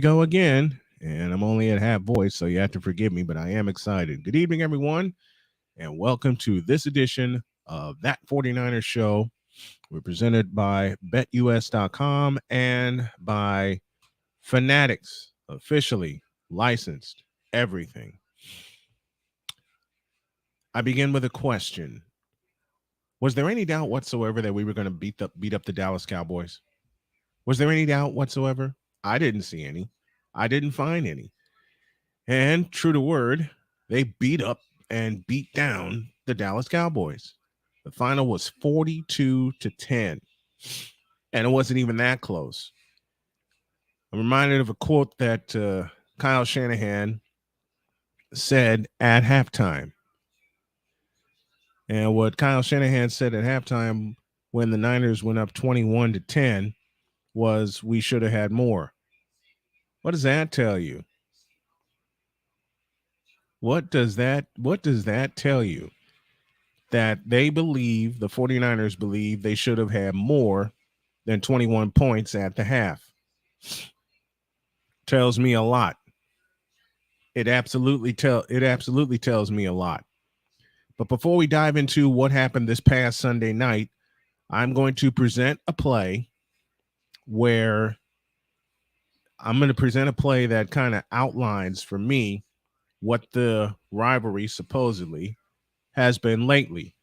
go again, and I'm only at half voice, so you have to forgive me, but I am excited. Good evening, everyone, and welcome to this edition of That 49ers Show. We're presented by BetUS.com and by Fanatics, officially licensed everything. I begin with a question. Was there any doubt whatsoever that we were going to beat up the Dallas Cowboys? Was there any doubt whatsoever? I didn't see any. I didn't find any. And true to word, they beat up and beat down the Dallas Cowboys. The final was 42-10. And it wasn't even that close. I'm reminded of a quote that Kyle Shanahan said at halftime. And what Kyle Shanahan said at halftime when the Niners went up 21-10 was, we should have had more. What does that tell you? What does that tell you? That they believe, the 49ers believe, they should have had more than 21 points at the half. Tells me a lot. It absolutely tells me a lot. But before we dive into what happened this past Sunday night, I'm going to present a play where I'm going to present a play that kind of outlines for me what the rivalry supposedly has been lately.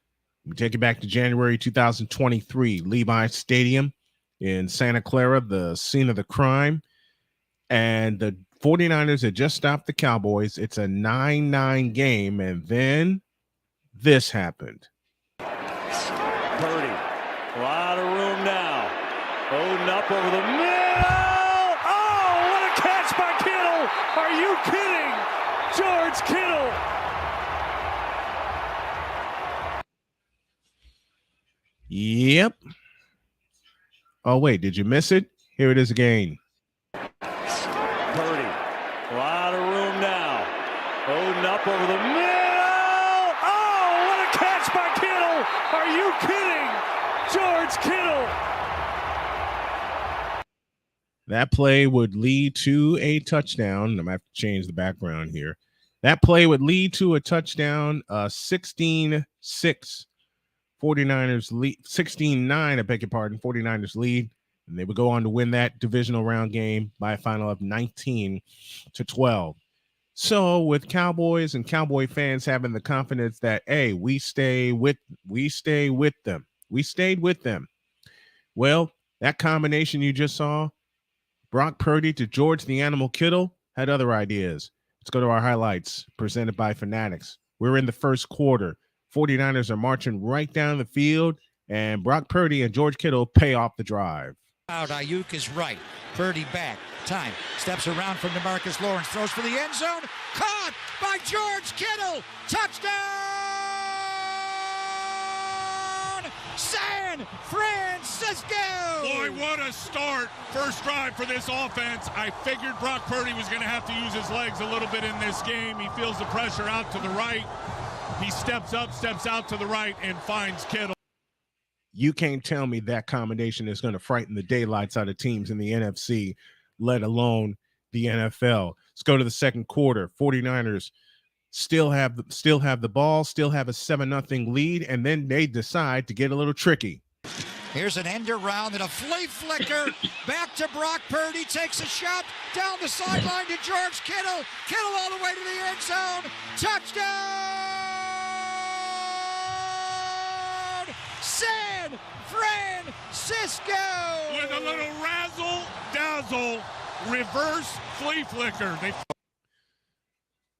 We take it back to January 2023, Levi Stadium in Santa Clara, the scene of the crime. And the 49ers had just stopped the Cowboys. It's a 9-9 game, and then this happened. Purdy, a lot of room now. Odin up over the middle. Oh, what a catch by Kittle. Are you kidding? George Kittle. Yep. Oh, wait, did you miss it? Here it is again. Purdy, a lot of room now. Odin up over the middle. Oh, what a catch by Kittle. Are you kidding? George Kittle. That play would lead to a touchdown. I'm going to have to change the background here. That play would lead to a touchdown, 16-6. 49ers lead, 16-9, I beg your pardon, 49ers lead, and they would go on to win that divisional round game by a final of 19-12. So with Cowboys and Cowboy fans having the confidence that, hey, we stay with them. We stayed with them. Well, that combination you just saw, Brock Purdy to George the Animal Kittle, had other ideas. Let's go to our highlights presented by Fanatics. We're in the first quarter. 49ers are marching right down the field, and Brock Purdy and George Kittle pay off the drive. Ayuk is right. Purdy back. Time. Steps around from DeMarcus Lawrence. Throws for the end zone. Caught by George Kittle. Touchdown! San Francisco! Boy, what a start. First drive for this offense. I figured Brock Purdy was going to have to use his legs a little bit in this game. He feels the pressure out to the right. He steps up, steps out to the right, and finds Kittle. You can't tell me that combination is going to frighten the daylights out of teams in the NFC, let alone the NFL. Let's go to the second quarter. 49ers still have the ball, still have a 7-0 lead, and then they decide to get a little tricky. Here's an end around and a flea flicker. Back to Brock Purdy. Takes a shot down the sideline to George Kittle. Kittle all the way to the end zone. Touchdown! San Francisco! With a little razzle-dazzle reverse flea flicker.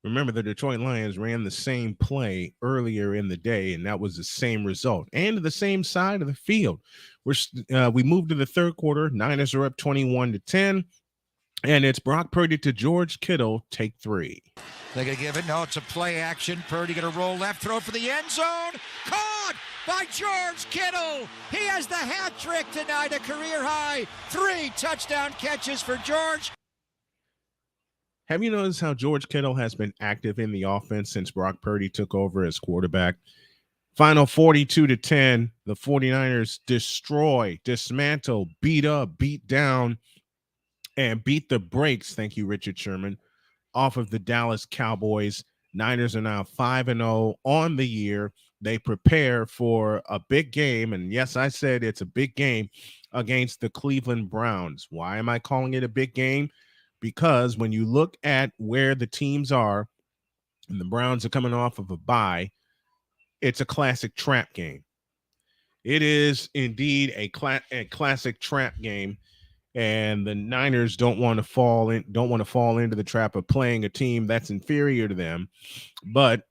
Remember, the Detroit Lions ran the same play earlier in the day, and that was the same result. And the same side of the field. We moved to the third quarter. Niners are up 21-10, and it's Brock Purdy to George Kittle, take 3. They're going to give it. No, it's a play action. Purdy going to roll left, throw for the end zone. Caught by George Kittle. He has the hat trick tonight, a career high. 3 touchdown catches for George. Have you noticed how George Kittle has been active in the offense since Brock Purdy took over as quarterback? Final 42-10. The 49ers destroy, dismantle, beat up, beat down and beat the brakes, thank you, Richard Sherman, off of the Dallas Cowboys. Niners are now 5-0 on the year. They prepare for a big game. And yes, I said it's a big game against the Cleveland Browns. Why am I calling it a big game? Because when you look at where the teams are, and the Browns are coming off of a bye, it's a classic trap game. It is indeed a classic trap game. And the Niners don't want to fall into the trap of playing a team that's inferior to them, but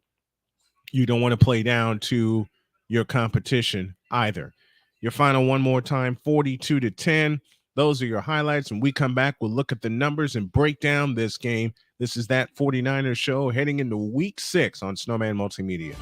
you don't want to play down to your competition either. Your final one more time, 42-10. Those are your highlights. When we come back, we'll look at the numbers and break down this game. This is That 49ers Show heading into week 6 on Snowman Multimedia.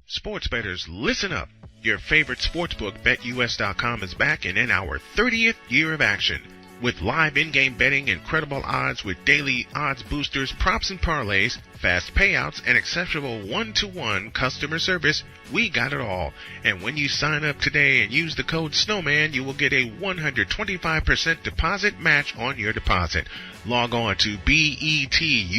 Sports bettors, listen up. Your favorite sportsbook, BetUS.com, is back and in our 30th year of action. With live in-game betting, incredible odds with daily odds boosters, props and parlays, fast payouts, and exceptional one-to-one customer service, we got it all. And when you sign up today and use the code SNOWMAN, you will get a 125% deposit match on your deposit. Log on to BETUS.com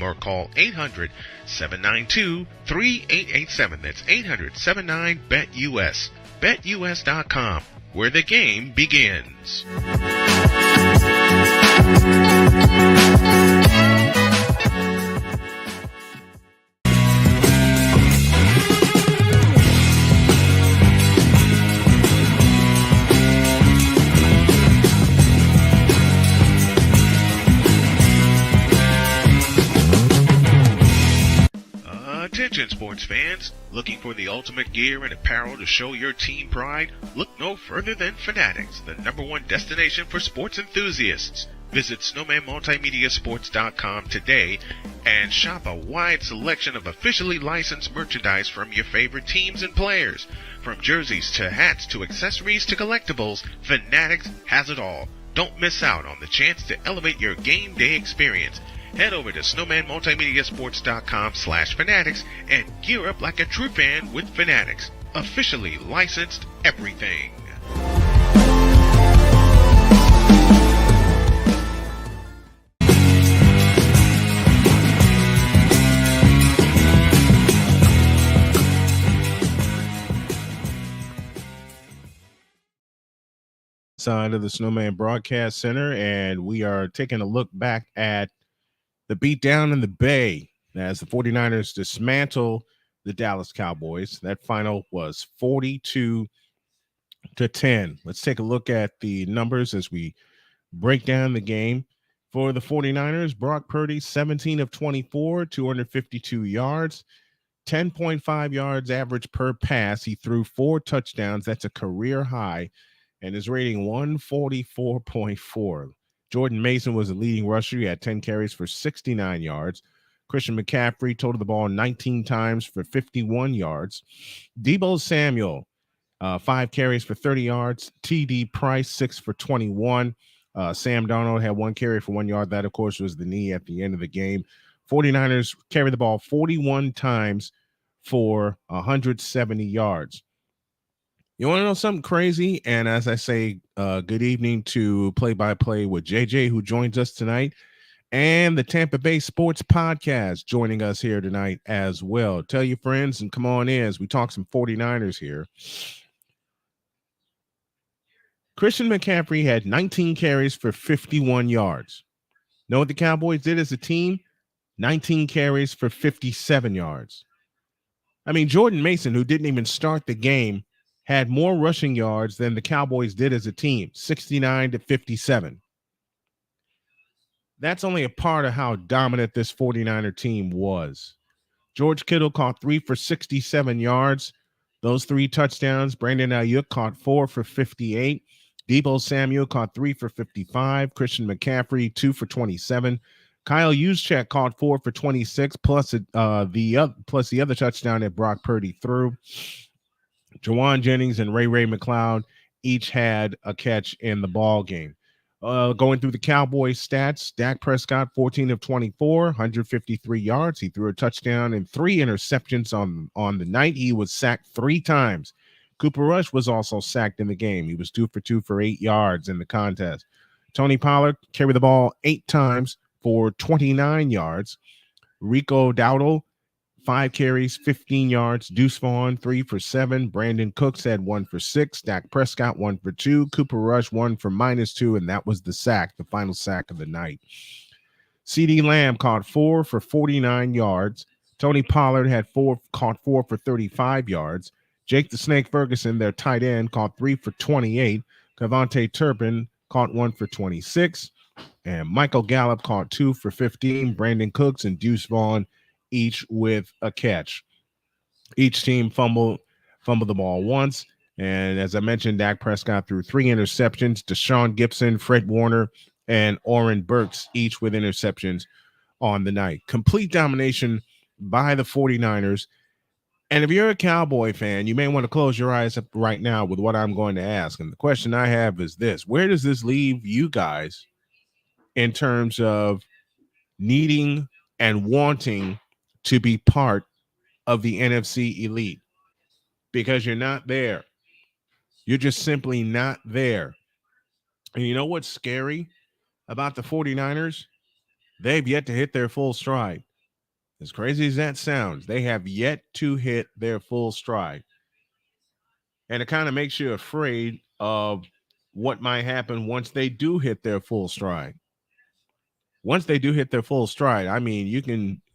or call 800-792-3887. That's 800-79-BET-US. BetUS.com, where the game begins. Attention sports fans, looking for the ultimate gear and apparel to show your team pride? Look no further than Fanatics, the #1 destination for sports enthusiasts. Visit snowmanmultimediasports.com today and shop a wide selection of officially licensed merchandise from your favorite teams and players. From jerseys to hats to accessories to collectibles, Fanatics has it all. Don't miss out on the chance to elevate your game day experience. Head over to snowmanmultimediasports.com/fanatics and gear up like a true fan with Fanatics. Officially licensed everything. Side of the Snowman Broadcast Center, and we are taking a look back at the beatdown in the Bay as the 49ers dismantle the Dallas Cowboys. That final was 42-10. Let's take a look at the numbers as we break down the game. For the 49ers, Brock Purdy, 17 of 24, 252 yards, 10.5 yards average per pass. He threw 4 touchdowns. That's a career high, and his rating 144.4. Jordan Mason was the leading rusher. He had 10 carries for 69 yards. Christian McCaffrey totaled the ball 19 times for 51 yards. Deebo Samuel, 5 carries for 30 yards. T.D. Price, 6 for 21. Sam Darnold had 1 carry for 1 yard. That, of course, was the knee at the end of the game. 49ers carried the ball 41 times for 170 yards. You want to know something crazy? And as I say, good evening to Play-by-Play with JJ, who joins us tonight, and the Tampa Bay Sports Podcast joining us here tonight as well. Tell your friends and come on in as we talk some 49ers here. Christian McCaffrey had 19 carries for 51 yards. Know what the Cowboys did as a team? 19 carries for 57 yards. I mean, Jordan Mason, who didn't even start the game, had more rushing yards than the Cowboys did as a team, 69-57. That's only a part of how dominant this 49er team was. George Kittle caught 3 for 67 yards. Those 3 touchdowns. Brandon Ayuk caught 4 for 58. Deebo Samuel caught 3 for 55. Christian McCaffrey, 2 for 27. Kyle Juszczyk caught 4 for 26, plus the other touchdown that Brock Purdy threw. Jawan Jennings and Ray McLeod each had a catch in the ball game. Going through the Cowboys stats, Dak Prescott, 14 of 24, 153 yards. He threw a touchdown and 3 interceptions on the night. He was sacked 3 times. Cooper Rush was also sacked in the game. He was 2 for 2 for 8 yards in the contest. Tony Pollard carried the ball 8 times for 29 yards. Rico Dowdle, 5 carries, 15 yards. Deuce Vaughn, 3 for 7. Brandon Cooks had 1 for 6. Dak Prescott, 1 for 2. Cooper Rush, 1 for -2, and that was the sack, the final sack of the night. CeeDee Lamb caught 4 for 49 yards. Tony Pollard caught 4 for 35 yards. Jake the Snake Ferguson, their tight end, caught 3 for 28. Cavante Turpin caught 1 for 26. And Michael Gallup caught 2 for 15. Brandon Cooks and Deuce Vaughn each with a catch. Each team fumbled the ball once. And as I mentioned, Dak Prescott threw 3 interceptions. Deshaun Gibson, Fred Warner, and Oren Burks, each with interceptions on the night. Complete domination by the 49ers. And if you're a Cowboy fan, you may want to close your eyes up right now with what I'm going to ask. And the question I have is this: where does this leave you guys in terms of needing and wanting to be part of the NFC elite? Because you're not there. You're just simply not there. And you know what's scary about the 49ers? They've yet to hit their full stride. As crazy as that sounds, they have yet to hit their full stride. And it kind of makes you afraid of what might happen once they do hit their full stride. Once they do hit their full stride, I mean,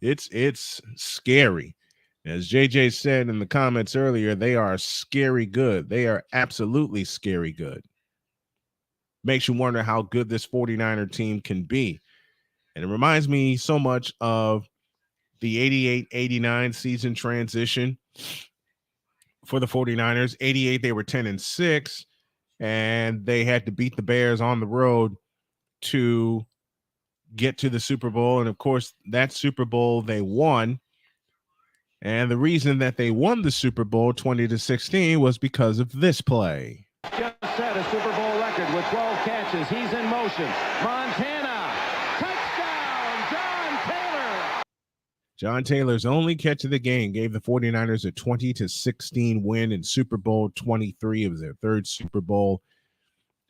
it's scary. As JJ said in the comments earlier, they are scary good. They are absolutely scary good. Makes you wonder how good this 49er team can be. And it reminds me so much of the 88-89 season transition for the 49ers. 88, they were 10-6, and they had to beat the Bears on the road to get to the Super Bowl. And of course, that Super Bowl they won. And the reason that they won the Super Bowl 20-16 was because of this play. Just set a Super Bowl record with 12 catches. He's in motion. Montana, touchdown, John Taylor. John Taylor's only catch of the game gave the 49ers a 20-16 win in Super Bowl 23. It was their 3rd Super Bowl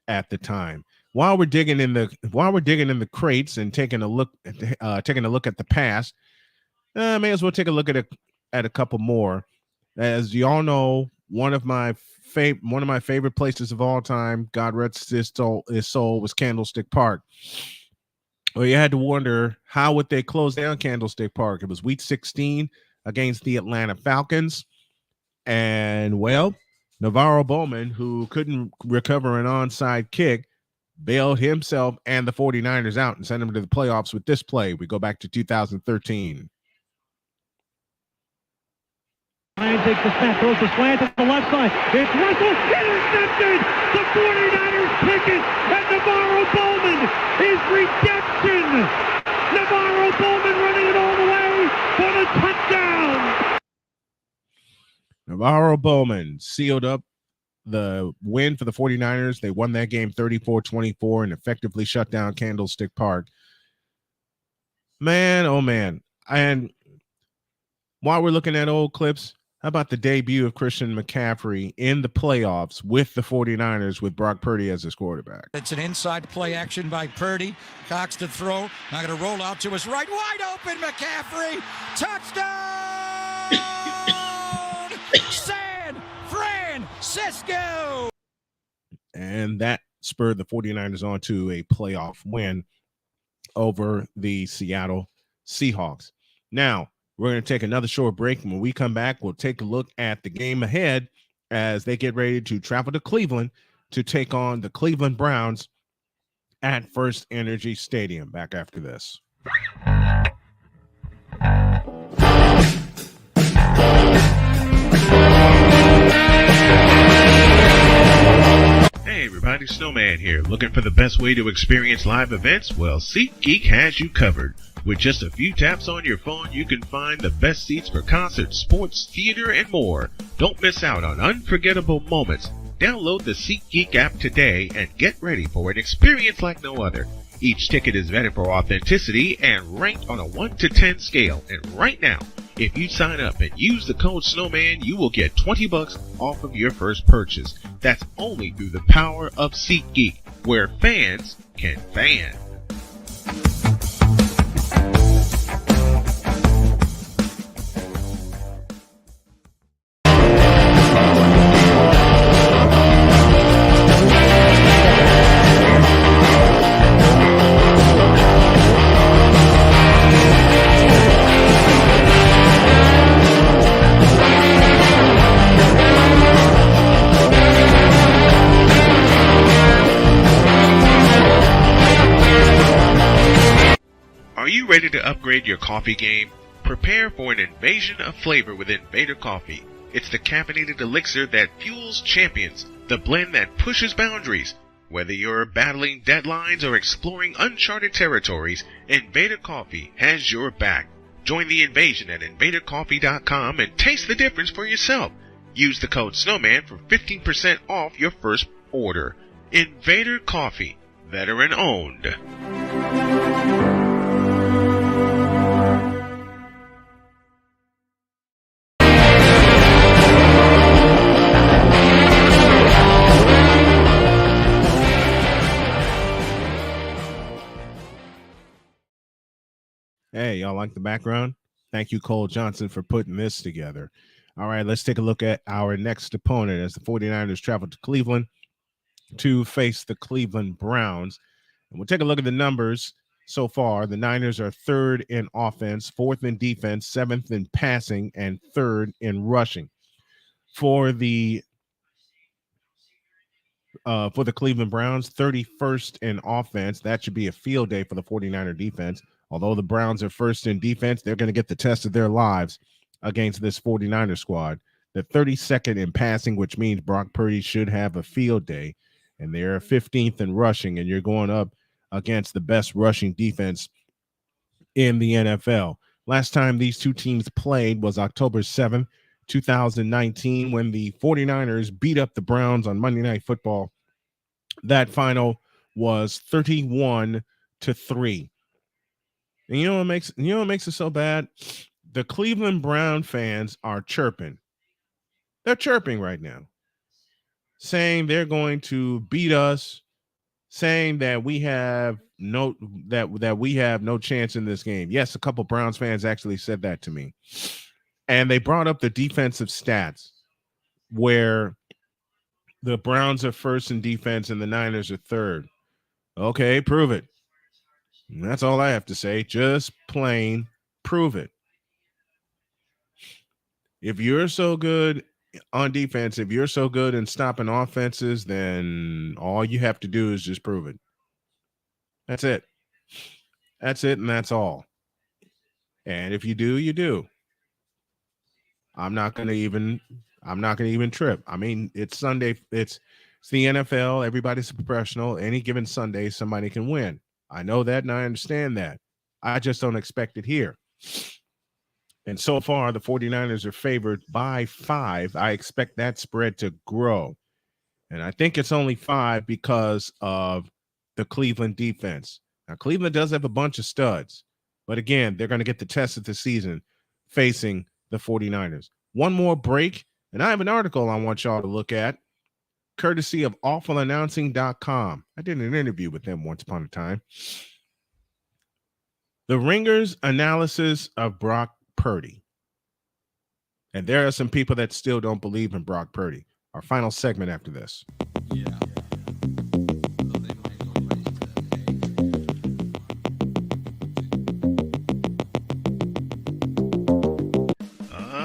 at the time. While we're digging in the crates and taking a look at the past, may as well take a look at a couple more. As you all know, one of my favorite places of all time, God rest his soul, was Candlestick Park. Well, you had to wonder, how would they close down Candlestick Park? It was Week 16 against the Atlanta Falcons. And, well, Navarro Bowman, who couldn't recover an onside kick, bailed himself and the 49ers out and sent them to the playoffs with this play. We go back to 2013. Ryan takes the snap, throws the slant to the left side. It's Russell, intercepted! The 49ers pick it, and Navarro Bowman is redemption! Navarro Bowman running it all the way for the touchdown! Navarro Bowman sealed up the win for the 49ers. They won that game 34-24 and effectively shut down Candlestick Park. Man, oh man. And while we're looking at old clips, how about the debut of Christian McCaffrey in the playoffs with the 49ers with Brock Purdy as his quarterback? It's an inside play action by Purdy. Cox to throw. Now going to roll out to his right. Wide open, McCaffrey. Touchdown! San Francisco! And that spurred the 49ers on to a playoff win over the Seattle Seahawks. Now, we're going to take another short break. When we come back, we'll take a look at the game ahead as they get ready to travel to Cleveland to take on the Cleveland Browns at First Energy Stadium. Back after this. Hey everybody, Snowman here. Looking for the best way to experience live events? Well, SeatGeek has you covered. With just a few taps on your phone, you can find the best seats for concerts, sports, theater, and more. Don't miss out on unforgettable moments. Download the SeatGeek app today and get ready for an experience like no other. Each ticket is vetted for authenticity and ranked on a 1 to 10 scale. And right now, if you sign up and use the code Snowman, you will get $20 off of your first purchase. That's only through the power of SeatGeek, where fans can fan. Are you ready to upgrade your coffee game? Prepare for an invasion of flavor with Invader Coffee. It's the caffeinated elixir that fuels champions, the blend that pushes boundaries. Whether you're battling deadlines or exploring uncharted territories, Invader Coffee has your back. Join the invasion at invadercoffee.com and taste the difference for yourself. Use the code Snowman for 15% off your first order. Invader Coffee, veteran owned. Hey, y'all like the background? Thank you, Cole Johnson, for putting this together. All right, let's take a look at our next opponent as the 49ers travel to Cleveland to face the Cleveland Browns. And we'll take a look at the numbers so far. The Niners are third in offense, fourth in defense, seventh in passing, and third in rushing. For the Cleveland Browns, 31st in offense. That should be a field day for the 49er defense. Although the Browns are first in defense, they're going to get the test of their lives against this 49er squad. They're 32nd in passing, which means Brock Purdy should have a field day. And they're 15th in rushing, and you're going up against the best rushing defense in the NFL. Last time these two teams played was October 7th, 2019, when the 49ers beat up the Browns on Monday Night Football. That final was 31-3. And you know what makes it so bad? The Cleveland Brown fans are chirping. They're chirping right now, saying they're going to beat us, saying that we have no chance in this game. Yes, a couple Browns fans actually said that to me. And they brought up the defensive stats where the Browns are first in defense and the Niners are third. Okay, prove it. And that's all I have to say. Just plain prove it. If you're so good on defense, if you're so good in stopping offenses, then all you have to do is just prove it. That's it. That's it, and that's all. And if you do, you do. I'm not gonna even trip. I mean, it's Sunday. It's the NFL. Everybody's a professional. Any given Sunday, somebody can win. I know that, and I understand that. I just don't expect it here. And so far, the 49ers are favored by 5. I expect that spread to grow. And I think it's only 5 because of the Cleveland defense. Now, Cleveland does have a bunch of studs. But again, they're going to get the test of the season facing the 49ers. One more break, and I have an article I want y'all to look at, courtesy of awfulannouncing.com. I did an interview with them once upon a time. The Ringer's analysis of Brock Purdy. And there are some people that still don't believe in Brock Purdy. Our final segment after this. Yeah.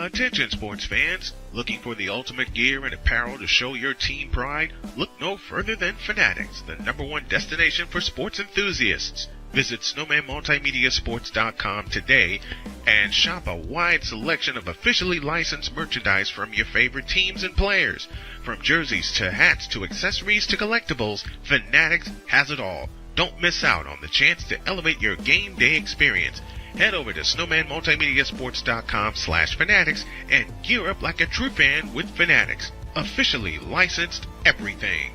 Attention sports fans, looking for the ultimate gear and apparel to show your team pride? Look no further than Fanatics, the #1 destination for sports enthusiasts. Visit snowmanmultimediasports.com today and shop a wide selection of officially licensed merchandise from your favorite teams and players. From jerseys to hats to accessories to collectibles, Fanatics has it all. Don't miss out on the chance to elevate your game day experience. Head over to snowmanmultimediasports.com/fanatics and gear up like a true fan with Fanatics, officially licensed everything.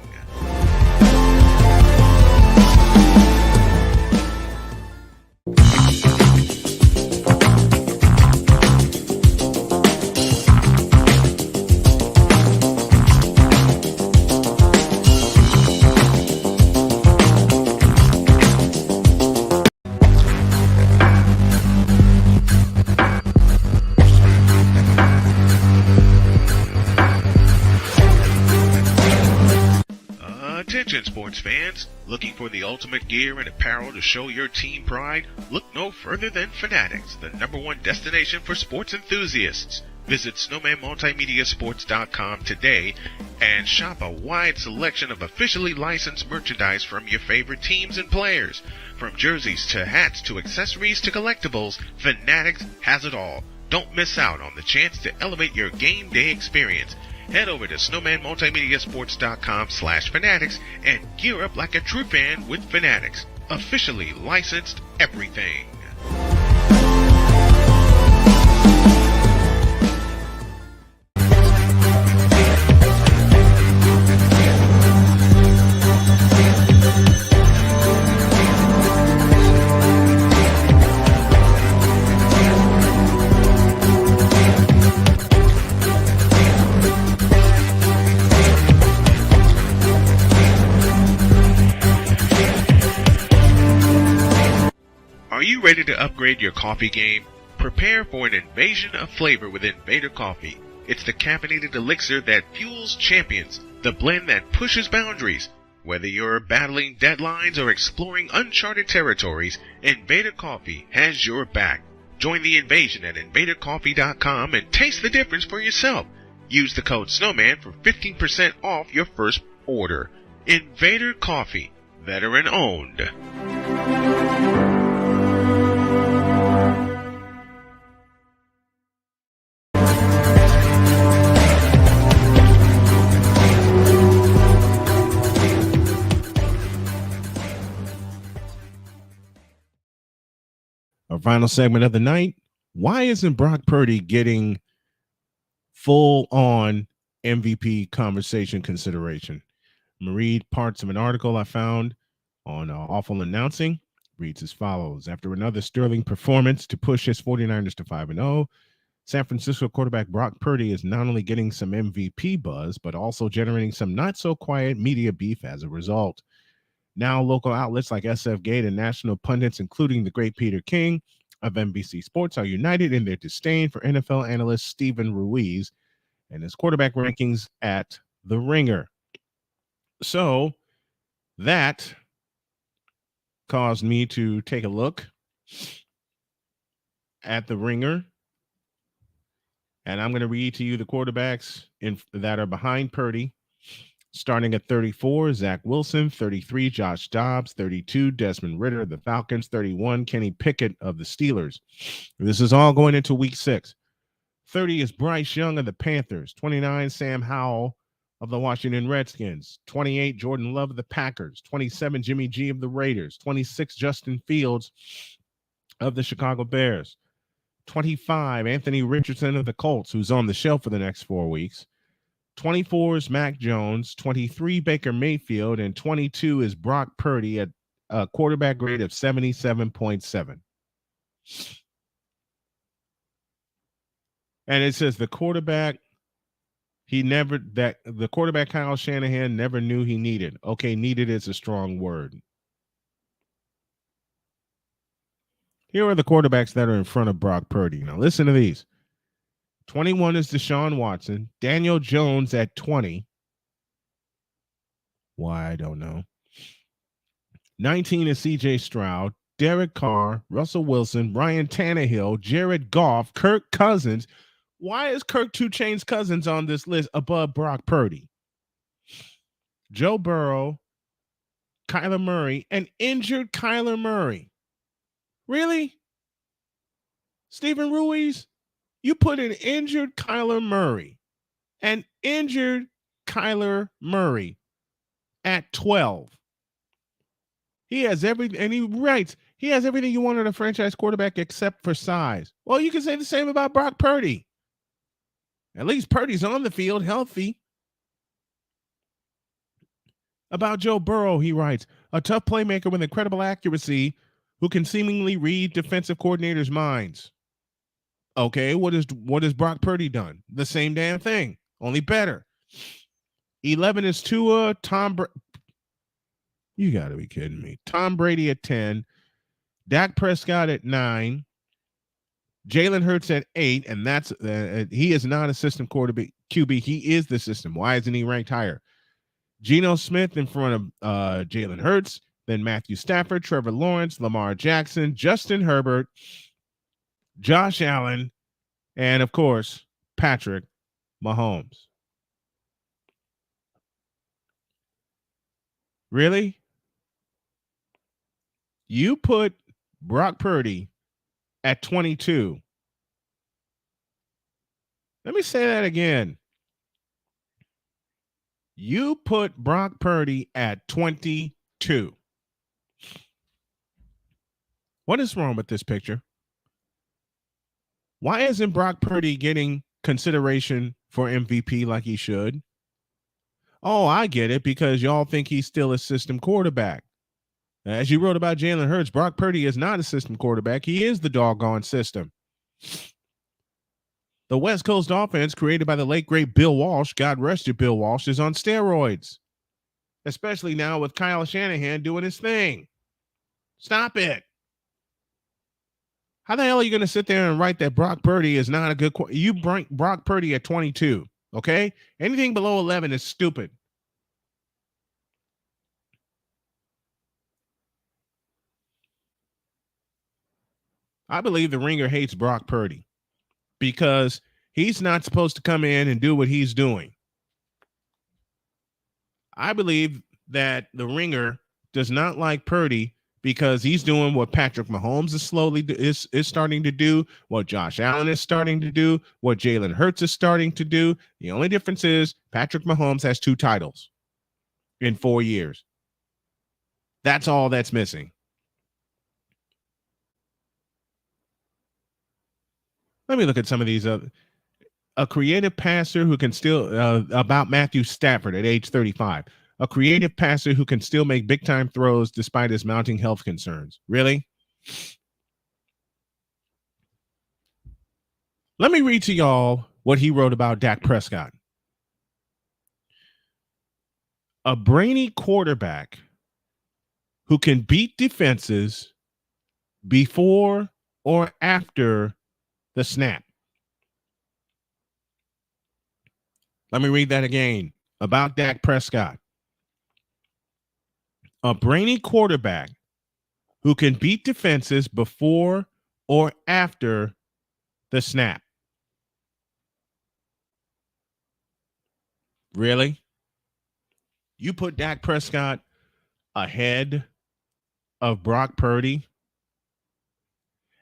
Attention sports fans, looking for the ultimate gear and apparel to show your team pride? Look no further than Fanatics, the #1 destination for sports enthusiasts. Visit snowmanmultimediasports.com today and shop a wide selection of officially licensed merchandise from your favorite teams and players. From jerseys to hats to accessories to collectibles, Fanatics has it all. Don't miss out on the chance to elevate your game day experience. Head over to snowmanmultimediasports.com/fanatics and gear up like a true fan with Fanatics, officially licensed everything. Are you ready to upgrade your coffee game? Prepare for an invasion of flavor with Invader Coffee. It's the caffeinated elixir that fuels champions, the blend that pushes boundaries. Whether you're battling deadlines or exploring uncharted territories, Invader Coffee has your back. Join the invasion at invadercoffee.com and taste the difference for yourself. Use the code Snowman for 15% off your first order. Invader Coffee, veteran owned. Our final segment of the night. Why isn't Brock Purdy getting full-on MVP conversation consideration? I'm going to read parts of an article I found on Awful Announcing. Reads as follows. After another sterling performance to push his 49ers to 5-0, San Francisco quarterback Brock Purdy is not only getting some MVP buzz, but also generating some not-so-quiet media beef as a result. Now, local outlets like SF Gate and national pundits, including the great Peter King of NBC Sports, are united in their disdain for NFL analyst Steven Ruiz and his quarterback rankings at The Ringer. So that caused me to take a look at The Ringer, and I'm going to read to you the quarterbacks that are behind Purdy. Starting at 34, Zach Wilson. 33, Josh Dobbs. 32, Desmond Ridder of the Falcons. 31, Kenny Pickett of the Steelers. This is all going into week 6. 30 is Bryce Young of the Panthers. 29, Sam Howell of the Washington Redskins. 28, Jordan Love of the Packers. 27, Jimmy G of the Raiders. 26, Justin Fields of the Chicago Bears. 25, Anthony Richardson of the Colts, who's on the shelf for the next 4 weeks. 24 is Mac Jones, 23 Baker Mayfield, and 22 is Brock Purdy at a quarterback grade of 77.7. And it says the quarterback Kyle Shanahan never knew he needed. Okay, needed is a strong word. Here are the quarterbacks that are in front of Brock Purdy. Now listen to these. 21 is Deshaun Watson. Daniel Jones at 20. Why, I don't know. 19 is C.J. Stroud. Derek Carr. Russell Wilson. Ryan Tannehill. Jared Goff. Kirk Cousins. Why is Kirk 2 Chainz Cousins on this list above Brock Purdy? Joe Burrow. Kyler Murray. An injured Kyler Murray. Really? Steven Ruiz? You put an injured Kyler Murray at 12. He has everything, and he writes, he has everything you want in a franchise quarterback except for size. Well, you can say the same about Brock Purdy. At least Purdy's on the field healthy. About Joe Burrow, he writes, a tough playmaker with incredible accuracy who can seemingly read defensive coordinators' minds. Okay, what has Brock Purdy done? The same damn thing, only better. 11 is Tua. You got to be kidding me. Tom Brady at 10. Dak Prescott at 9. Jalen Hurts at 8, and that's he is not a system quarterback QB. He is the system. Why isn't he ranked higher? Geno Smith in front of Jalen Hurts, then Matthew Stafford, Trevor Lawrence, Lamar Jackson, Justin Herbert, Josh Allen, and of course, Patrick Mahomes. Really? You put Brock Purdy at 22. Let me say that again. You put Brock Purdy at 22. What is wrong with this picture? Why isn't Brock Purdy getting consideration for MVP like he should? Oh, I get it, because y'all think he's still a system quarterback. As you wrote about Jalen Hurts, Brock Purdy is not a system quarterback. He is the doggone system. The West Coast offense created by the late, great Bill Walsh, God rest you, Bill Walsh, is on steroids, especially now with Kyle Shanahan doing his thing. Stop it. How the hell are you going to sit there and write that Brock Purdy is not a good – you rank Brock Purdy at 22, okay? Anything below 11 is stupid. I believe the Ringer hates Brock Purdy because he's not supposed to come in and do what he's doing. I believe that the Ringer does not like Purdy because he's doing what Patrick Mahomes is starting to do, what Josh Allen is starting to do, what Jalen Hurts is starting to do. The only difference is Patrick Mahomes has 2 titles in 4 years. That's all that's missing. Let me look at some of these. A creative passer who can still about Matthew Stafford at age 35. A creative passer who can still make big-time throws despite his mounting health concerns. Really? Let me read to y'all what he wrote about Dak Prescott. A brainy quarterback who can beat defenses before or after the snap. Let me read that again about Dak Prescott. A brainy quarterback who can beat defenses before or after the snap. Really? You put Dak Prescott ahead of Brock Purdy?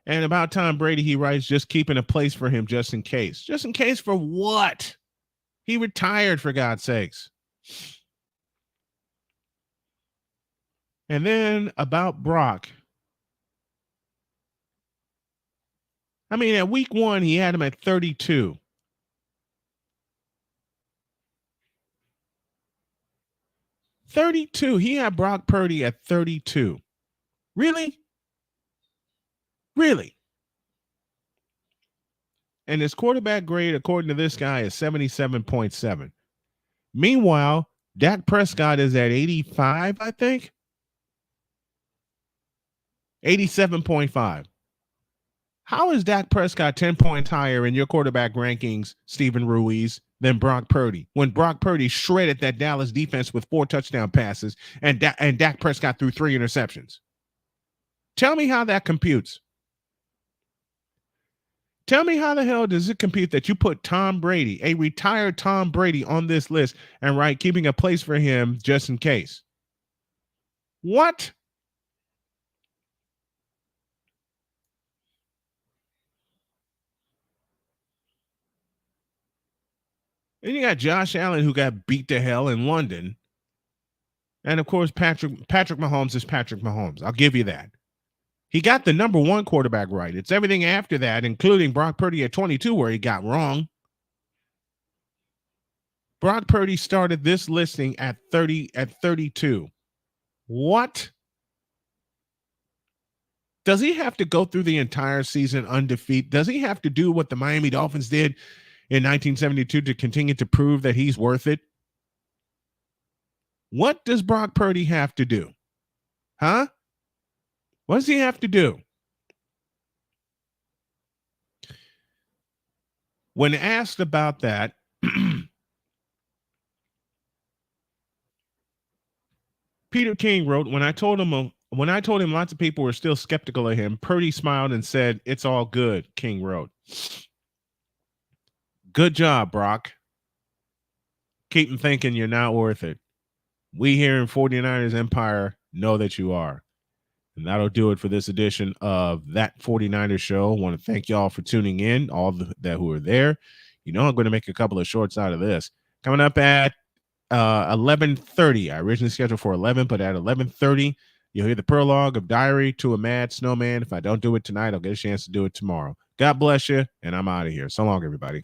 And about Tom Brady, he writes, just keeping a place for him just in case. Just in case for what? He retired, for God's sakes. And then about Brock. I mean, at week 1, he had him at 32. He had Brock Purdy at 32. Really? Really? And his quarterback grade, according to this guy, is 77.7. Meanwhile, Dak Prescott is at 85, I think. 87.5. How is Dak Prescott 10 points higher in your quarterback rankings, Stephen Ruiz, than Brock Purdy, when Brock Purdy shredded that Dallas defense with 4 touchdown passes and Dak Prescott threw 3 interceptions? Tell me how that computes. Tell me how the hell does it compute that you put Tom Brady, a retired Tom Brady, on this list and keeping a place for him just in case? What? And you got Josh Allen, who got beat to hell in London. And of course, Patrick Mahomes is Patrick Mahomes. I'll give you that. He got the number 1 quarterback right. It's everything after that, including Brock Purdy at 22, where he got wrong. Brock Purdy started this listing at 32. What? Does he have to go through the entire season undefeated? Does he have to do what the Miami Dolphins did in 1972 to continue to prove that he's worth it? What does Brock Purdy have to do? Huh? What does he have to do? When asked about that, Peter King wrote, when I told him lots of people were still skeptical of him, Purdy smiled and said, "It's all good," King wrote. Good job, Brock. Keep him thinking you're not worth it. We here in 49ers Empire know that you are. And that'll do it for this edition of That 49ers Show. I want to thank y'all for tuning in, all that who are there. You know I'm going to make a couple of shorts out of this. Coming up at 11:30. I originally scheduled for 11, but at 11:30, you'll hear the prologue of Diary to a Mad Snowman. If I don't do it tonight, I'll get a chance to do it tomorrow. God bless you, and I'm out of here. So long, everybody.